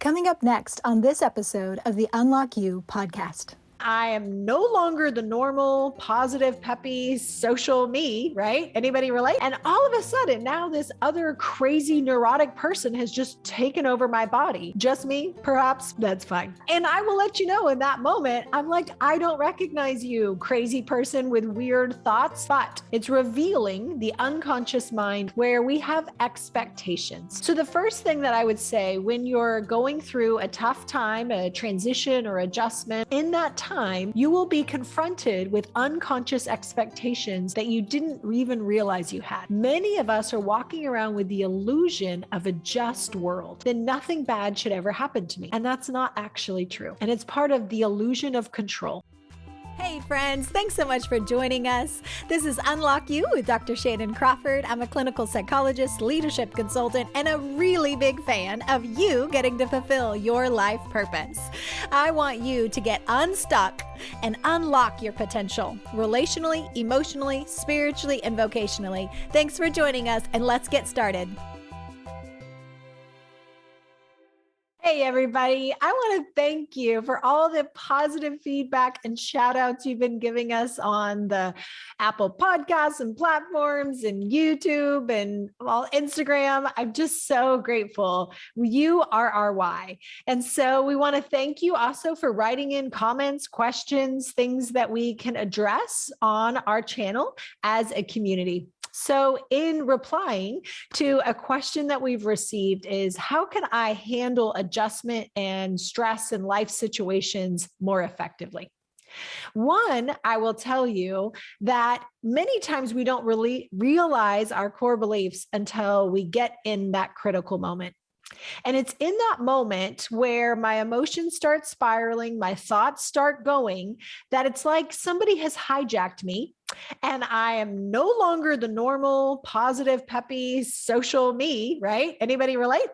Coming up next on this episode of the UnlockU Podcast. I am no longer the normal, positive, peppy, social me, right? Anybody relate? And all of a sudden, now this other crazy, neurotic person has just taken over my body. Just me? Perhaps? That's fine. And I will let you know in that moment, I'm like, I don't recognize you, crazy person with weird thoughts, but it's revealing the unconscious mind where we have expectations. So the first thing that I would say when you're going through a tough time, a transition or adjustment, in that time, you will be confronted with unconscious expectations that you didn't even realize you had. Many of us are walking around with the illusion of a just world, that nothing bad should ever happen to me. And that's not actually true. And it's part of the illusion of control. Hey friends, thanks so much for joining us. This is Unlock You with Dr. Shannon Crawford. I'm a clinical psychologist, leadership consultant, and a really big fan of you getting to fulfill your life purpose. I want you to get unstuck and unlock your potential relationally, emotionally, spiritually, and vocationally. Thanks for joining us, and let's get started. Hey, everybody. I want to thank you for all the positive feedback and shout outs you've been giving us on the Apple Podcasts and platforms and YouTube and Instagram. I'm just so grateful. You are our why. And so we want to thank you also for writing in comments, questions, things that we can address on our channel as a community. So in replying to a question that we've received is, how can I handle adjustment and stress in life situations more effectively? One, I will tell you that many times we don't really realize our core beliefs until we get in that critical moment. And it's in that moment where my emotions start spiraling, my thoughts start going, that it's like somebody has hijacked me. And I am no longer the normal, positive, peppy, social me, right? Anybody relate?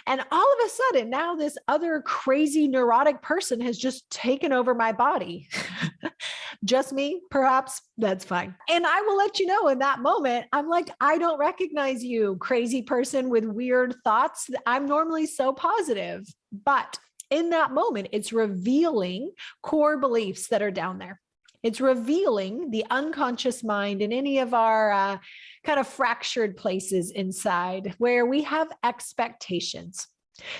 And all of a sudden, now this other crazy, neurotic person has just taken over my body. Just me? Perhaps? That's fine. And I will let you know in that moment, I'm like, I don't recognize you, crazy person with weird thoughts. I'm normally so positive. But in that moment, it's revealing core beliefs that are down there. It's revealing the unconscious mind in any of our kind of fractured places inside where we have expectations.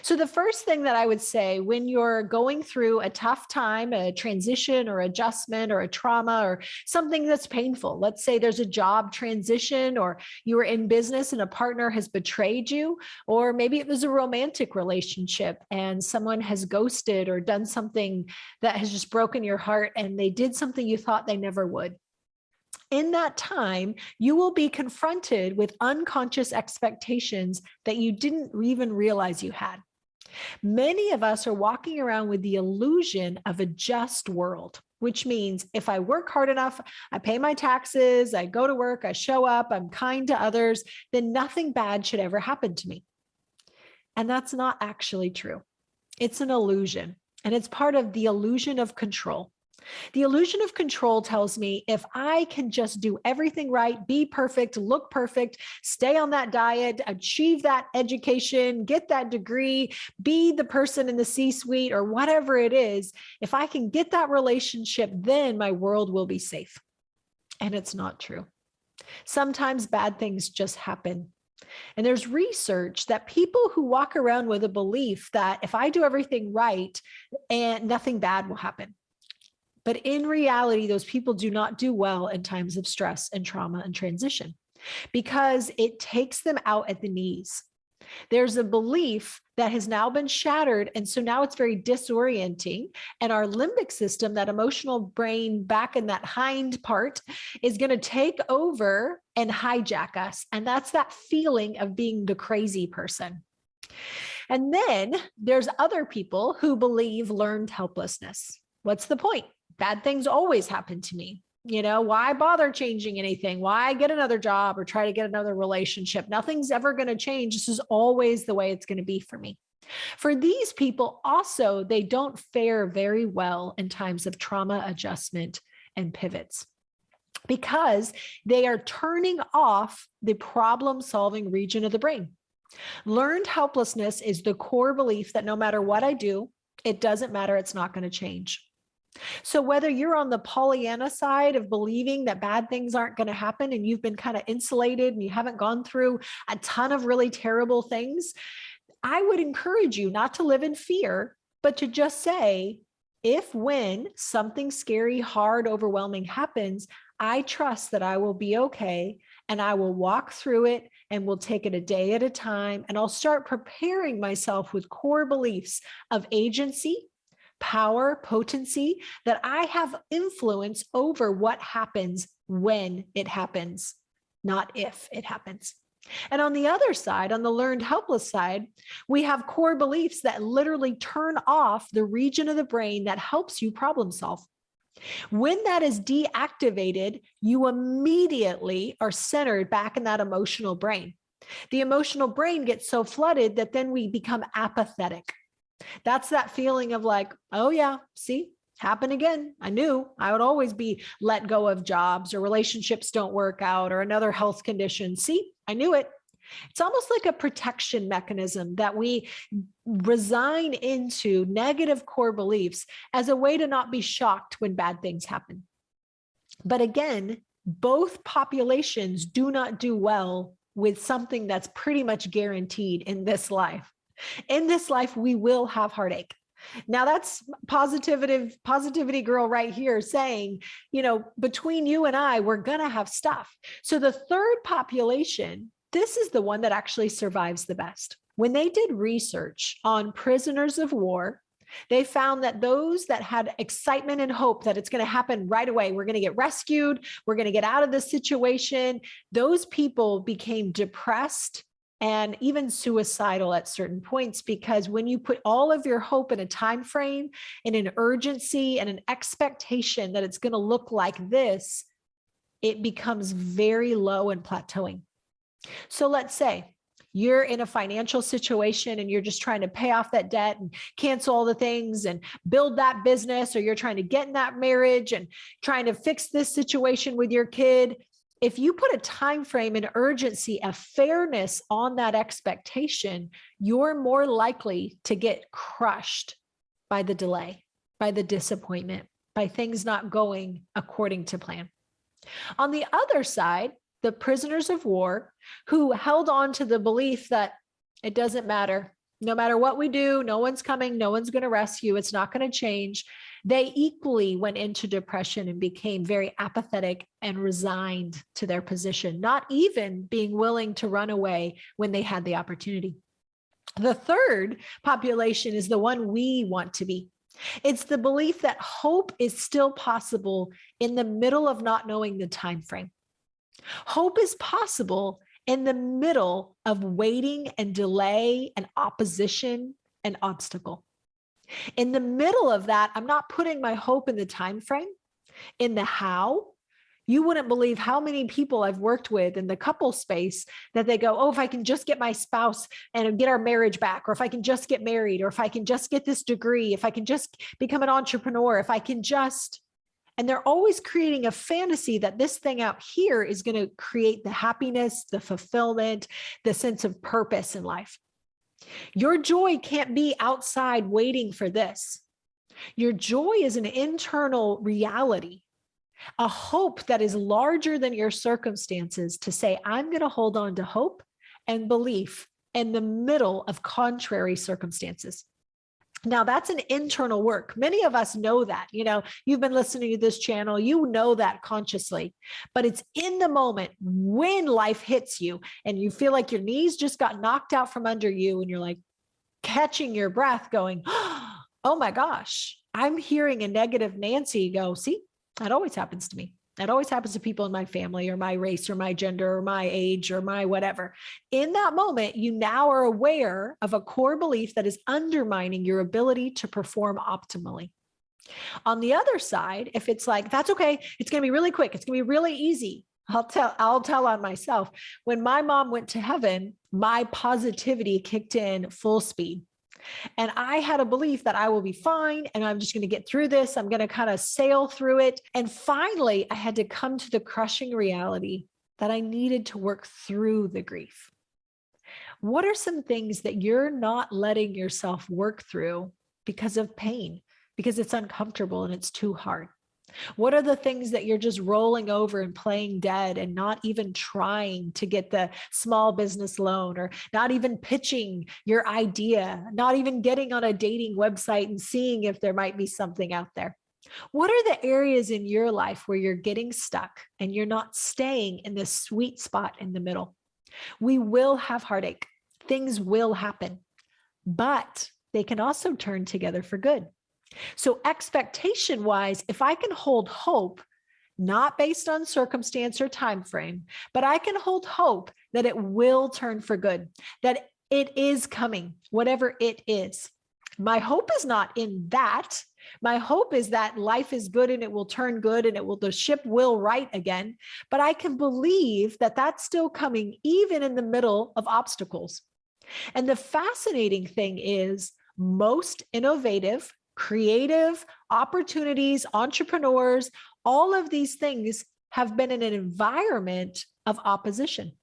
So the first thing that I would say when you're going through a tough time, a transition or adjustment or a trauma or something that's painful, let's say there's a job transition or you were in business and a partner has betrayed you, or maybe it was a romantic relationship and someone has ghosted or done something that has just broken your heart and they did something you thought they never would. In that time, you will be confronted with unconscious expectations that you didn't even realize you had. Many of us are walking around with the illusion of a just world, which means if I work hard enough, I pay my taxes, I go to work, I show up, I'm kind to others, then nothing bad should ever happen to me. And that's not actually true. It's an illusion, and it's part of the illusion of control. The illusion of control tells me if I can just do everything right, be perfect, look perfect, stay on that diet, achieve that education, get that degree, be the person in the C-suite or whatever it is, if I can get that relationship, then my world will be safe. And it's not true. Sometimes bad things just happen. And there's research that people who walk around with a belief that if I do everything right, and nothing bad will happen. But in reality, those people do not do well in times of stress and trauma and transition because it takes them out at the knees. There's a belief that has now been shattered. And so now it's very disorienting. And our limbic system, that emotional brain back in that hind part, is going to take over and hijack us. And that's that feeling of being the crazy person. And then there's other people who believe learned helplessness. What's the point? Bad things always happen to me. You know, why bother changing anything? Why get another job or try to get another relationship? Nothing's ever going to change. This is always the way it's going to be for me. For these people also, they don't fare very well in times of trauma adjustment and pivots because they are turning off the problem-solving region of the brain. Learned helplessness is the core belief that no matter what I do, it doesn't matter, it's not going to change. So whether you're on the Pollyanna side of believing that bad things aren't going to happen and you've been kind of insulated and you haven't gone through a ton of really terrible things, I would encourage you not to live in fear, but to just say, if when something scary, hard, overwhelming happens, I trust that I will be okay and I will walk through it and we'll take it a day at a time. And I'll start preparing myself with core beliefs of agency, power, potency, that I have influence over what happens when it happens, not if it happens. And on the other side, on the learned helpless side, we have core beliefs that literally turn off the region of the brain that helps you problem solve. When that is deactivated, you immediately are centered back in that emotional brain. The emotional brain gets so flooded that then we become apathetic. That's that feeling of like, oh yeah, see, happen again. I knew I would always be let go of jobs or relationships don't work out or another health condition. See, I knew it. It's almost like a protection mechanism that we resign into negative core beliefs as a way to not be shocked when bad things happen. But again, both populations do not do well with something that's pretty much guaranteed in this life. In this life, we will have heartache. Now that's positivity girl right here saying, between you and I, we're going to have stuff. So the third population, this is the one that actually survives the best. When they did research on prisoners of war, they found that those that had excitement and hope that it's going to happen right away, we're going to get rescued, we're going to get out of this situation, those people became depressed and even suicidal at certain points, because when you put all of your hope in a time frame, in an urgency and an expectation that it's going to look like this, it becomes very low and plateauing. So let's say you're in a financial situation and you're just trying to pay off that debt and cancel all the things and build that business, or you're trying to get in that marriage and trying to fix this situation with your kid. If you put a time frame and urgency, a fairness on that expectation, you're more likely to get crushed by the delay, by the disappointment, by things not going according to plan. On the other side, the prisoners of war who held on to the belief that it doesn't matter. No matter what we do, no one's coming, no one's going to rescue, it's not going to change. They equally went into depression and became very apathetic and resigned to their position, not even being willing to run away when they had the opportunity. The third population is the one we want to be. It's the belief that hope is still possible in the middle of not knowing the time frame. Hope is possible in the middle of waiting and delay and opposition and obstacle. In the middle of that, I'm not putting my hope in the time frame, in the how. You wouldn't believe how many people I've worked with in the couple space that they go, oh, if I can just get my spouse and get our marriage back, or if I can just get married, or if I can just get this degree, if I can just become an entrepreneur, if I can just, and they're always creating a fantasy that this thing out here is going to create the happiness, the fulfillment, the sense of purpose in life. Your joy can't be outside waiting for this. Your joy is an internal reality, a hope that is larger than your circumstances, to say, I'm going to hold on to hope and belief in the middle of contrary circumstances. Now that's an internal work. Many of us know that, you've been listening to this channel, you know that consciously, but it's in the moment when life hits you and you feel like your knees just got knocked out from under you and you're like catching your breath going, oh my gosh, I'm hearing a negative Nancy go, see, that always happens to me. That always happens to people in my family or my race or my gender or my age or my whatever. In that moment, you now are aware of a core belief that is undermining your ability to perform optimally. On the other side, if it's like, that's okay, it's going to be really quick, it's going to be really easy. I'll tell on myself. When my mom went to heaven, my positivity kicked in full speed. And I had a belief that I will be fine and I'm just going to get through this. I'm going to kind of sail through it. And finally, I had to come to the crushing reality that I needed to work through the grief. What are some things that you're not letting yourself work through because of pain, because it's uncomfortable and it's too hard? What are the things that you're just rolling over and playing dead and not even trying to get the small business loan, or not even pitching your idea, not even getting on a dating website and seeing if there might be something out there? What are the areas in your life where you're getting stuck and you're not staying in this sweet spot in the middle? We will have heartache. Things will happen, but they can also turn together for good. So expectation wise, if I can hold hope, not based on circumstance or time frame, but I can hold hope that it will turn for good, that it is coming, whatever it is. My hope is not in that. My hope is that life is good and it will turn good and the ship will right again. But I can believe that that's still coming even in the middle of obstacles. And the fascinating thing is most innovative, creative opportunities, entrepreneurs, all of these things have been in an environment of opposition.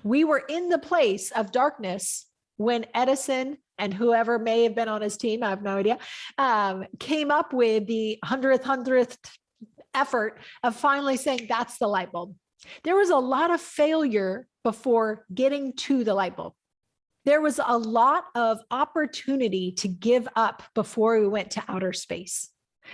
We were in the place of darkness when Edison and whoever may have been on his team, I have no idea, came up with the 100th effort of finally saying, that's the light bulb. There was a lot of failure before getting to the light bulb. There was a lot of opportunity to give up before we went to outer space.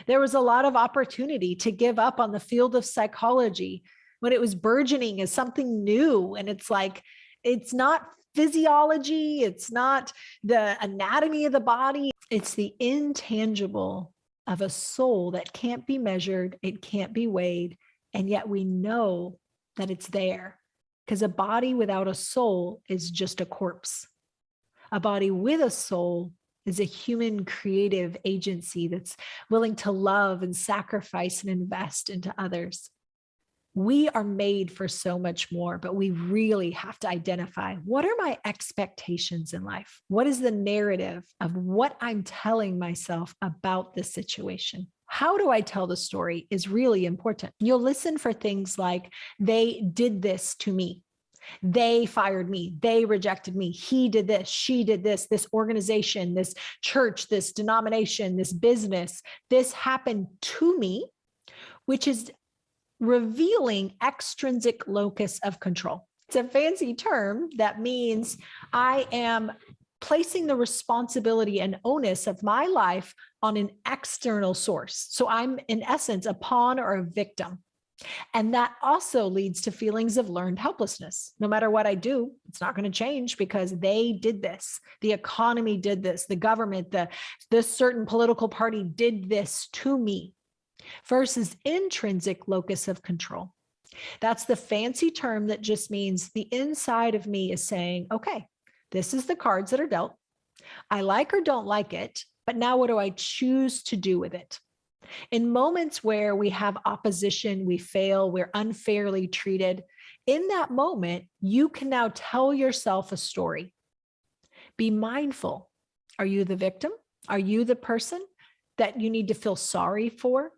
There was a lot of opportunity to give up on the field of psychology when it was burgeoning as something new. And it's like, it's not physiology. It's not the anatomy of the body. It's the intangible of a soul that can't be measured. It can't be weighed. And yet we know that it's there, because a body without a soul is just a corpse. A body with a soul is a human creative agency that's willing to love and sacrifice and invest into others. We are made for so much more, but we really have to identify, what are my expectations in life? What is the narrative of what I'm telling myself about this situation? How do I tell the story is really important. You'll listen for things like, they did this to me. They fired me. They rejected me. He did this. She did this. This organization, this church, this denomination, this business, this happened to me, which is revealing extrinsic locus of control. It's a fancy term that means I am placing the responsibility and onus of my life on an external source. So I'm in essence a pawn or a victim. And that also leads to feelings of learned helplessness. No matter what I do, it's not going to change because they did this. The economy did this. The government, this certain political party did this to me. Versus intrinsic locus of control. That's the fancy term that just means the inside of me is saying, okay, this is the cards that are dealt. I like or don't like it, but now what do I choose to do with it? In moments where we have opposition, we fail, we're unfairly treated, in that moment, you can now tell yourself a story. Be mindful. Are you the victim? Are you the person that you need to feel sorry for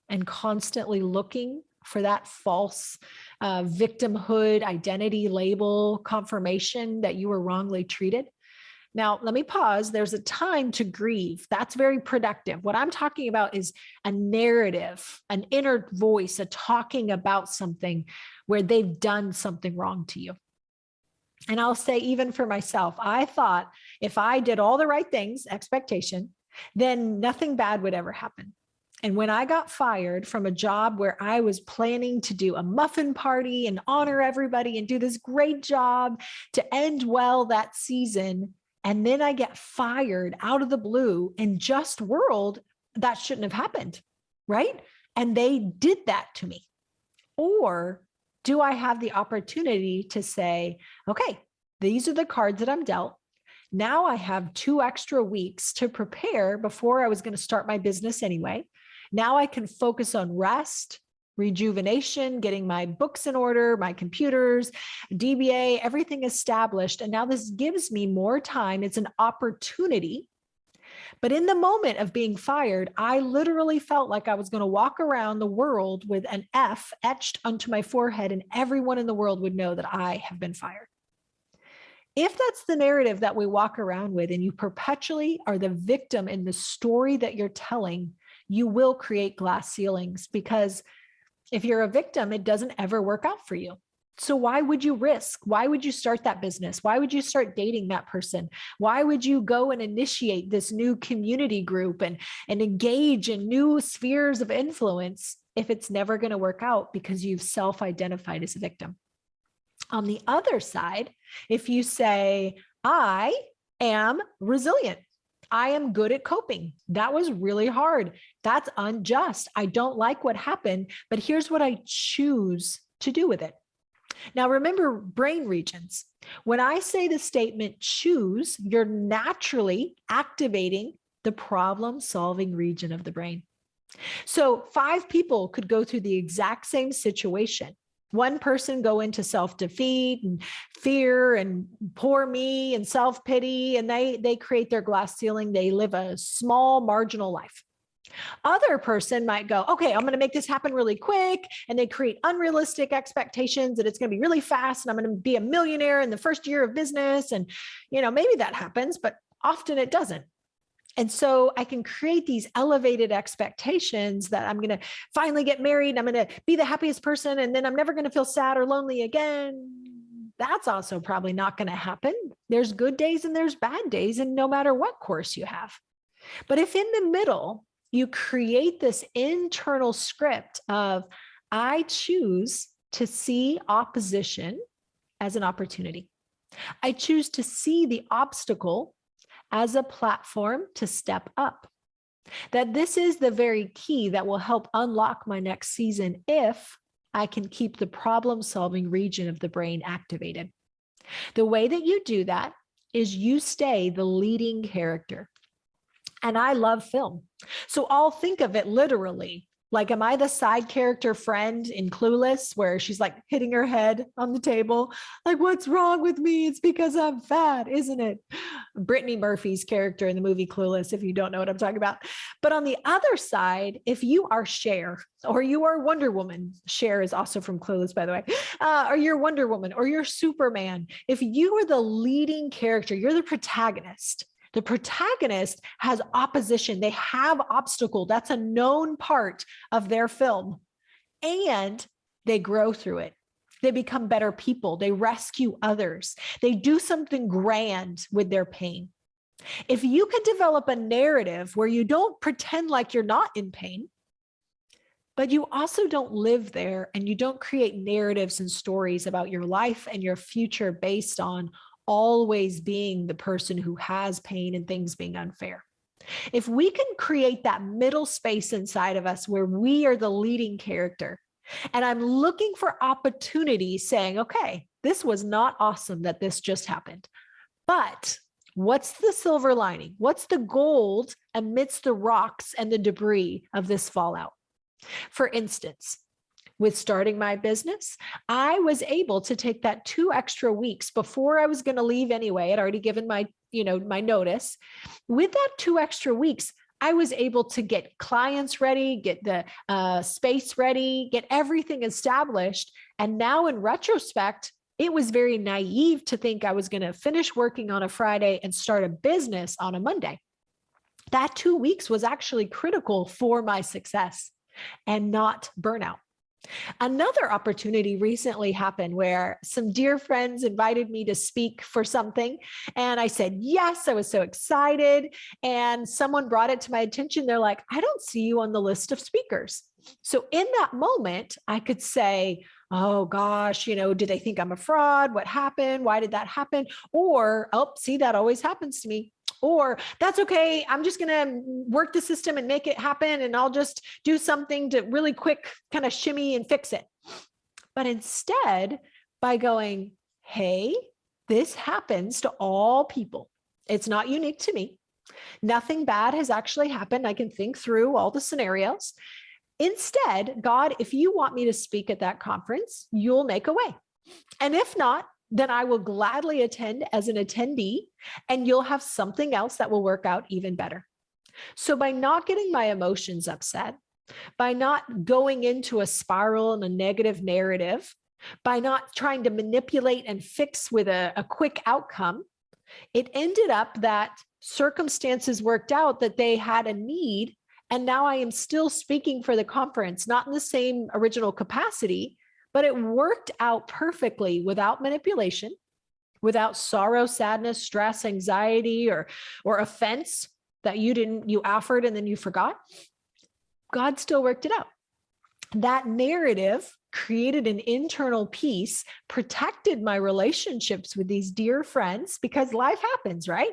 and constantly looking for that false victimhood identity label confirmation that you were wrongly treated? Now, let me pause. There's a time to grieve. That's very productive. What I'm talking about is a narrative, an inner voice, a talking about something where they've done something wrong to you. And I'll say, even for myself, I thought if I did all the right things, expectation, then nothing bad would ever happen. And when I got fired from a job where I was planning to do a muffin party and honor everybody and do this great job to end well that season, and then I get fired out of the blue in just world, that shouldn't have happened, right? And they did that to me. Or do I have the opportunity to say, okay, these are the cards that I'm dealt. Now I have 2 extra weeks to prepare before I was going to start my business anyway. Now I can focus on rest, rejuvenation, getting my books in order, my computers, DBA, everything established. And now this gives me more time. It's an opportunity. But in the moment of being fired, I literally felt like I was going to walk around the world with an F etched onto my forehead, and everyone in the world would know that I have been fired. If that's the narrative that we walk around with and you perpetually are the victim in the story that you're telling, you will create glass ceilings, because if you're a victim, it doesn't ever work out for you. So why would you risk? Why would you start that business? Why would you start dating that person? Why would you go and initiate this new community group and engage in new spheres of influence if it's never going to work out because you've self-identified as a victim? On the other side, if you say, I am resilient, I am good at coping. That was really hard. That's unjust. I don't like what happened, but here's what I choose to do with it. Now, remember brain regions. When I say the statement choose, you're naturally activating the problem-solving region of the brain. So 5 people could go through the exact same situation. One person go into self-defeat and fear and poor me and self-pity, and they create their glass ceiling. They live a small marginal life. Other person might go, okay, I'm going to make this happen really quick. And they create unrealistic expectations that it's going to be really fast. And I'm going to be a millionaire in the first year of business. And, maybe that happens, but often it doesn't. And so I can create these elevated expectations that I'm going to finally get married. And I'm going to be the happiest person. And then I'm never going to feel sad or lonely again. That's also probably not going to happen. There's good days and there's bad days, and no matter what course you have. But if in the middle, you create this internal script of, I choose to see opposition as an opportunity. I choose to see the obstacle as a platform to step up. That this is the very key that will help unlock my next season if I can keep the problem-solving region of the brain activated. The way that you do that is you stay the leading character. And I love film. So I'll think of it literally. Like, am I the side character friend in Clueless where she's like hitting her head on the table? Like, what's wrong with me? It's because I'm fat, isn't it? Brittany Murphy's character in the movie Clueless, if you don't know what I'm talking about. But on the other side, if you are Cher or you are Wonder Woman, Cher is also from Clueless, by the way, or you're Wonder Woman or you're Superman, if you are the leading character, you're the protagonist. The protagonist has opposition. They have obstacle. That's a known part of their film. And they grow through it. They become better people. They rescue others. They do something grand with their pain. If you can develop a narrative where you don't pretend like you're not in pain, but you also don't live there, and you don't create narratives and stories about your life and your future based on always being the person who has pain and things being unfair. If we can create that middle space inside of us where we are the leading character, and I'm looking for opportunities saying, okay, this was not awesome that this just happened, but what's the silver lining? What's the gold amidst the rocks and the debris of this fallout? For instance, with starting my business, I was able to take that 2 extra weeks before I was going to leave anyway. I'd already given my notice. With that 2 extra weeks, I was able to get clients ready, get the space ready, get everything established. And now in retrospect, it was very naive to think I was going to finish working on a Friday and start a business on a Monday. That 2 weeks was actually critical for my success and not burnout. Another opportunity recently happened where some dear friends invited me to speak for something. And I said, yes, I was so excited. And someone brought it to my attention. They're like, I don't see you on the list of speakers. So in that moment, I could say, oh gosh, do they think I'm a fraud? What happened? Why did that happen? Or, oh, see, that always happens to me. Or that's okay. I'm just going to work the system and make it happen. And I'll just do something to really quick kind of shimmy and fix it. But instead, by going, hey, this happens to all people. It's not unique to me. Nothing bad has actually happened. I can think through all the scenarios. Instead, God, if you want me to speak at that conference, you'll make a way. And if not, then I will gladly attend as an attendee, and you'll have something else that will work out even better. So by not getting my emotions upset, by not going into a spiral and a negative narrative, by not trying to manipulate and fix with a quick outcome, it ended up that circumstances worked out that they had a need. And now I am still speaking for the conference, not in the same original capacity, but it worked out perfectly without manipulation, without sorrow, sadness, stress, anxiety, or offense that you offered and then you forgot. God still worked it out. That narrative created an internal peace, protected my relationships with these dear friends, because life happens, right?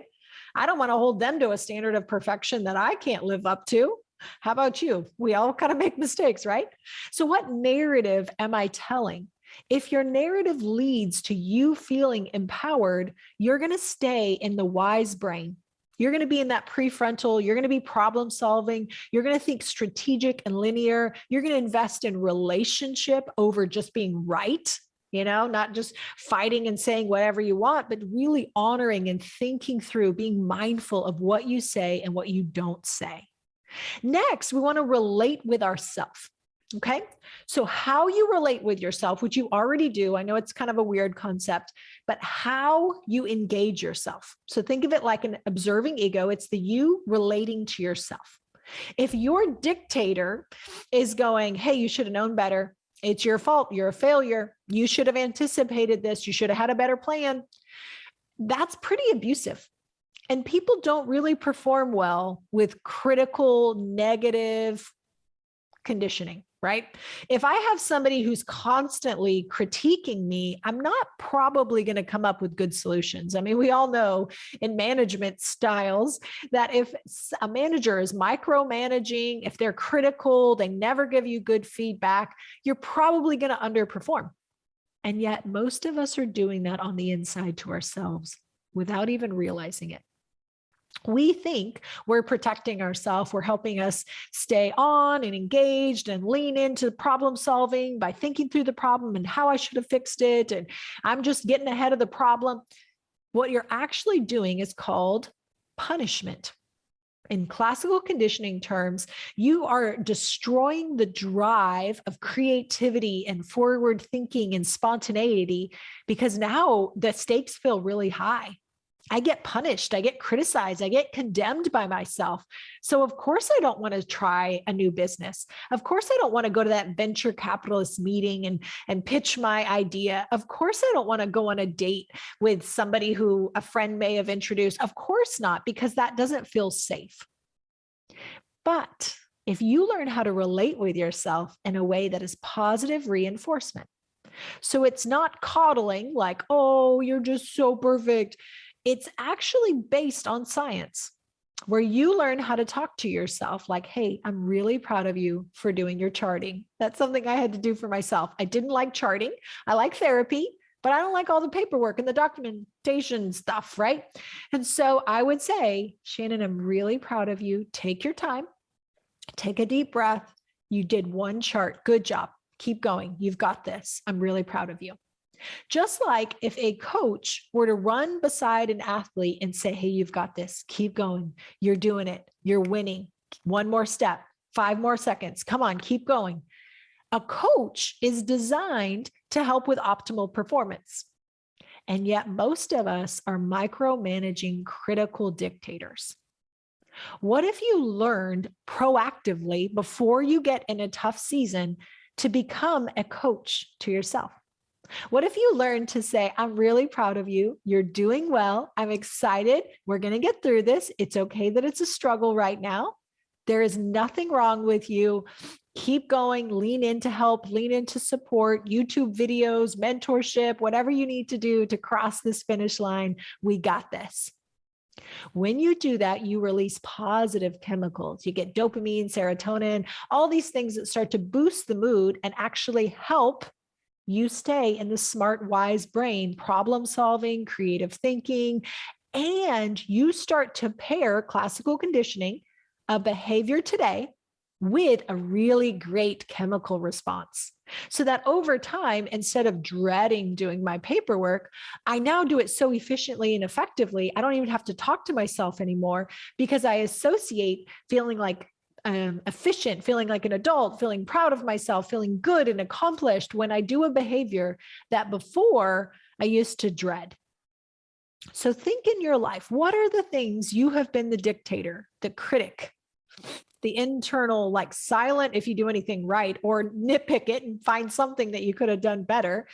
I don't want to hold them to a standard of perfection that I can't live up to. How about you? We all kind of make mistakes, right? So what narrative am I telling? If your narrative leads to you feeling empowered, you're going to stay in the wise brain. You're going to be in that prefrontal. You're going to be problem solving. You're going to think strategic and linear. You're going to invest in relationship over just being right, not just fighting and saying whatever you want, but really honoring and thinking through, being mindful of what you say and what you don't say. Next, we want to relate with ourselves. Okay. So how you relate with yourself, which you already do. I know it's kind of a weird concept, but how you engage yourself. So think of it like an observing ego. It's the you relating to yourself. If your dictator is going, hey, you should have known better. It's your fault. You're a failure. You should have anticipated this. You should have had a better plan. That's pretty abusive. And people don't really perform well with critical, negative conditioning. Right? If I have somebody who's constantly critiquing me, I'm not probably going to come up with good solutions. I mean, we all know in management styles that if a manager is micromanaging, if they're critical, they never give you good feedback, you're probably going to underperform. And yet most of us are doing that on the inside to ourselves without even realizing it. We think we're protecting ourselves. We're helping us stay on and engaged and lean into problem solving by thinking through the problem and how I should have fixed it. And I'm just getting ahead of the problem. What you're actually doing is called punishment. In classical conditioning terms, you are destroying the drive of creativity and forward thinking and spontaneity because now the stakes feel really high. I get punished, I get criticized, I get condemned by myself. So of course I don't want to try a new business. Of course I don't want to go to that venture capitalist meeting and pitch my idea. Of course I don't want to go on a date with somebody who a friend may have introduced. Of course not, because that doesn't feel safe. But if you learn how to relate with yourself in a way that is positive reinforcement, so it's not coddling like, oh, you're just so perfect. It's actually based on science, where you learn how to talk to yourself like, hey, I'm really proud of you for doing your charting. That's something I had to do for myself. I didn't like charting. I like therapy, but I don't like all the paperwork and the documentation stuff, right? And so I would say, Shannon, I'm really proud of you. Take your time, take a deep breath. You did one chart. Good job. Keep going. You've got this. I'm really proud of you. Just like if a coach were to run beside an athlete and say, hey, you've got this, keep going. You're doing it. You're winning. One more step, 5 more seconds. Come on, keep going. A coach is designed to help with optimal performance. And yet most of us are micromanaging critical dictators. What if you learned proactively before you get in a tough season to become a coach to yourself? What if you learn to say, I'm really proud of you. You're doing well. I'm excited. We're going to get through this. It's okay that it's a struggle right now. There is nothing wrong with you. Keep going, lean into help, lean into support, YouTube videos, mentorship, whatever you need to do to cross this finish line. We got this. When you do that, you release positive chemicals. You get dopamine, serotonin, all these things that start to boost the mood and actually help you stay in the smart, wise brain, problem solving, creative thinking, and you start to pair classical conditioning, a behavior today, with a really great chemical response. So that over time, instead of dreading doing my paperwork, I now do it so efficiently and effectively, I don't even have to talk to myself anymore because I associate feeling like efficient, feeling like an adult, feeling proud of myself, feeling good and accomplished when I do a behavior that before I used to dread. So think in your life, what are the things you have been the dictator, the critic, the internal, like silent if you do anything right, or nitpick it and find something that you could have done better.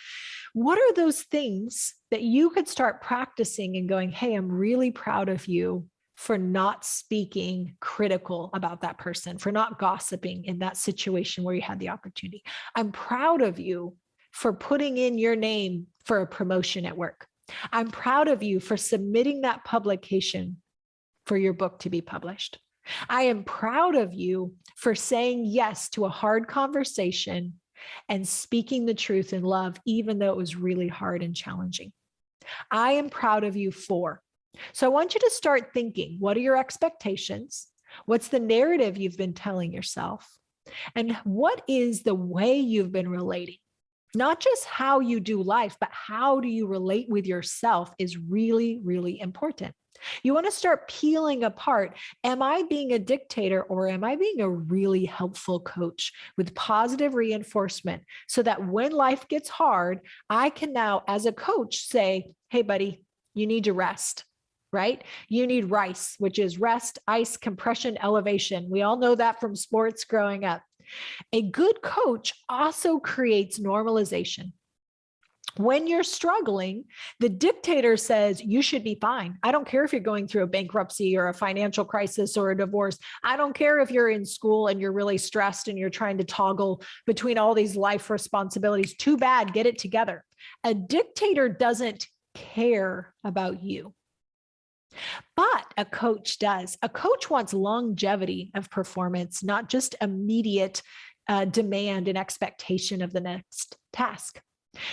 What are those things that you could start practicing and going, hey, I'm really proud of you for not speaking critical about that person, for not gossiping in that situation where you had the opportunity. I'm proud of you for putting in your name for a promotion at work. I'm proud of you for submitting that publication for your book to be published. I am proud of you for saying yes to a hard conversation and speaking the truth in love, even though it was really hard and challenging. I am proud of you for. So I want you to start thinking, what are your expectations? What's the narrative you've been telling yourself? And what is the way you've been relating? Not just how you do life, but how do you relate with yourself is really, really important. You want to start peeling apart, am I being a dictator or am I being a really helpful coach with positive reinforcement so that when life gets hard, I can now, as a coach, say, hey, buddy, you need to rest, right? You need RICE, which is rest, ice, compression, elevation. We all know that from sports growing up. A good coach also creates normalization. When you're struggling, the dictator says you should be fine. I don't care if you're going through a bankruptcy or a financial crisis or a divorce. I don't care if you're in school and you're really stressed and you're trying to toggle between all these life responsibilities. Too bad, get it together. A dictator doesn't care about you. But a coach does. A coach wants longevity of performance, not just immediate demand and expectation of the next task.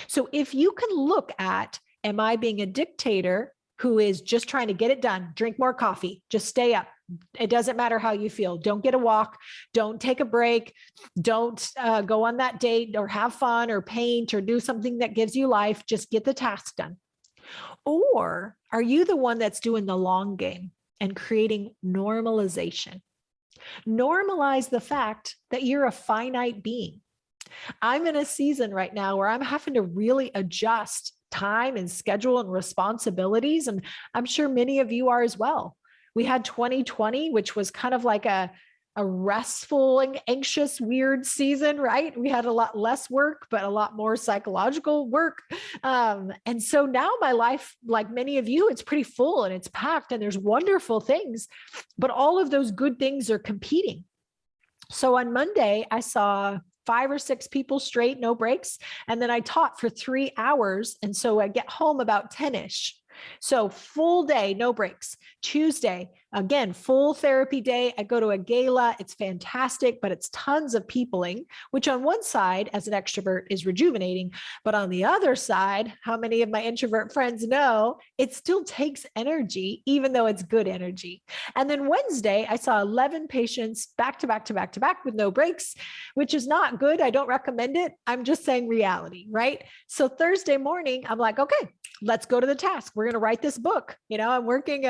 So if you can look at, am I being a dictator who is just trying to get it done, drink more coffee, just stay up. It doesn't matter how you feel. Don't get a walk. Don't take a break. Don't go on that date or have fun or paint or do something that gives you life. Just get the task done. Or are you the one that's doing the long game and creating normalization? Normalize the fact that you're a finite being. I'm in a season right now where I'm having to really adjust time and schedule and responsibilities. And I'm sure many of you are as well. We had 2020, which was kind of like a restful and anxious, weird season, right? We had a lot less work, but a lot more psychological work. And so now my life, like many of you, it's pretty full and it's packed and there's wonderful things, but all of those good things are competing. So on Monday, I saw 5 or 6 people straight, no breaks. And then I taught for 3 hours. And so I get home about 10-ish. So full day, no breaks. Tuesday, again, full therapy day. I go to a gala. It's fantastic, but it's tons of peopling, which on one side, as an extrovert, is rejuvenating. But on the other side, how many of my introvert friends know it still takes energy, even though it's good energy. And then Wednesday, I saw 11 patients back to back to back to back with no breaks, which is not good. I don't recommend it. I'm just saying reality, right? So Thursday morning, I'm like, okay, let's go to the task. We're going to write this book. You know, I'm working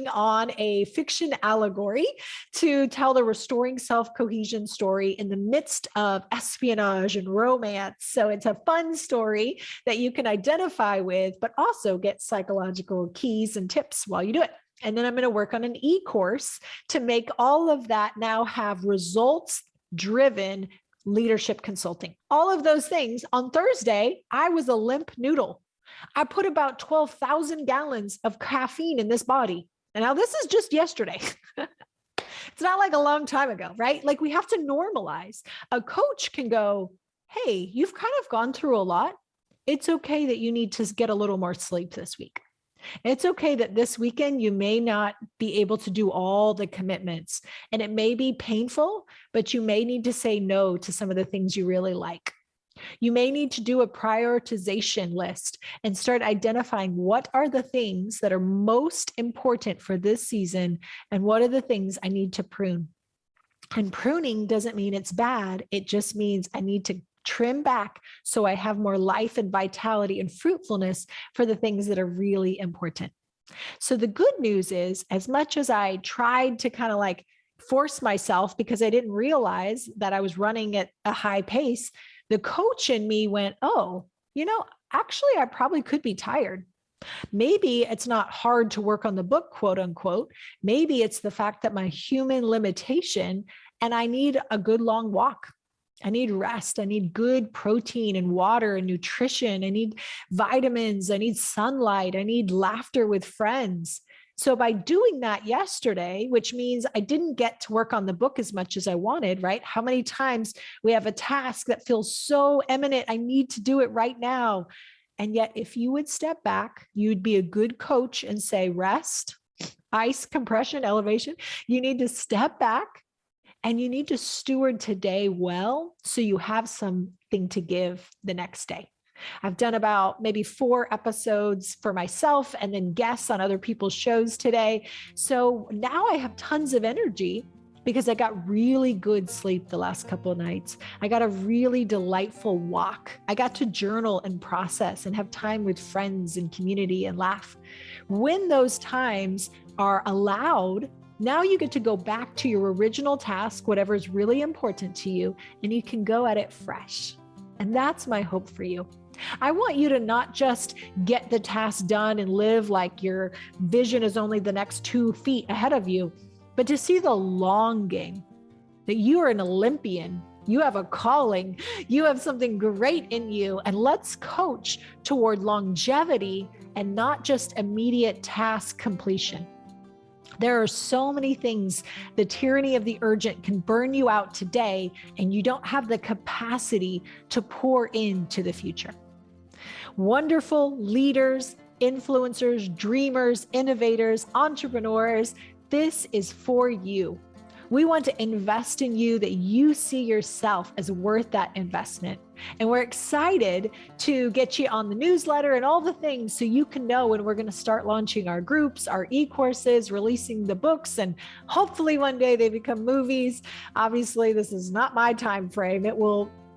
on a fiction allegory to tell the restoring self-cohesion story in the midst of espionage and romance. So it's a fun story that you can identify with, but also get psychological keys and tips while you do it. And then I'm going to work on an e-course to make all of that now have results-driven leadership consulting. All of those things. On Thursday, I was a limp noodle. I put about 12,000 gallons of caffeine in this body. And now this is just yesterday. It's not like a long time ago, right? Like we have to normalize. A coach can go, hey, you've kind of gone through a lot. It's okay that you need to get a little more sleep this week. It's okay that this weekend you may not be able to do all the commitments and it may be painful, but you may need to say no to some of the things you really like. You may need to do a prioritization list and start identifying what are the things that are most important for this season and what are the things I need to prune. And pruning doesn't mean it's bad. It just means I need to trim back so I have more life and vitality and fruitfulness for the things that are really important. So the good news is, as much as I tried to kind of like force myself because I didn't realize that I was running at a high pace, the coach in me went, oh, actually, I probably could be tired. Maybe it's not hard to work on the book, quote unquote. Maybe it's the fact that my human limitation and I need a good long walk. I need rest. I need good protein and water and nutrition. I need vitamins. I need sunlight. I need laughter with friends. So by doing that yesterday, which means I didn't get to work on the book as much as I wanted, right? How many times we have a task that feels so imminent, I need to do it right now. And yet if you would step back, you'd be a good coach and say, rest, ice, compression, elevation. You need to step back and you need to steward today well so you have something to give the next day. I've done about maybe 4 episodes for myself and then guests on other people's shows today. So now I have tons of energy because I got really good sleep the last couple of nights. I got a really delightful walk. I got to journal and process and have time with friends and community and laugh. When those times are allowed, now you get to go back to your original task, whatever is really important to you, and you can go at it fresh. And that's my hope for you. I want you to not just get the task done and live like your vision is only the next 2 feet ahead of you, but to see the long game, that you are an Olympian, you have a calling, you have something great in you, and let's coach toward longevity and not just immediate task completion. There are so many things. The tyranny of the urgent can burn you out today, and you don't have the capacity to pour into the future. Wonderful leaders, influencers, dreamers, innovators, entrepreneurs, this is for you. We want to invest in you that you see yourself as worth that investment. And we're excited to get you on the newsletter and all the things so you can know when we're going to start launching our groups, our e-courses, releasing the books, and hopefully one day they become movies. Obviously, this is not my time frame.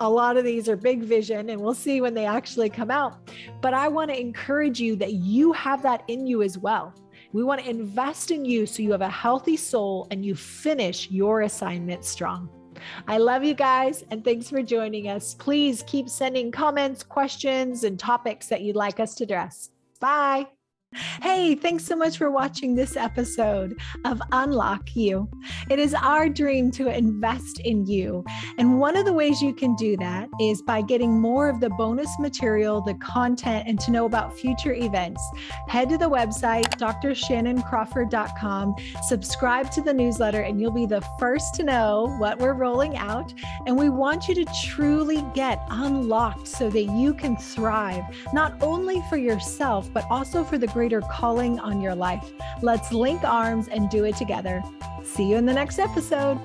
A lot of these are big vision and we'll see when they actually come out. But I want to encourage you that you have that in you as well. We want to invest in you so you have a healthy soul and you finish your assignment strong. I love you guys and thanks for joining us. Please keep sending comments, questions, and topics that you'd like us to address. Bye. Hey, thanks so much for watching this episode of UnlockU. It is our dream to invest in you. And one of the ways you can do that is by getting more of the bonus material, the content, and to know about future events. Head to the website, drshannoncrawford.com, subscribe to the newsletter, and you'll be the first to know what we're rolling out. And we want you to truly get unlocked so that you can thrive, not only for yourself, but also for the greater calling on your life. Let's link arms and do it together. See you in the next episode.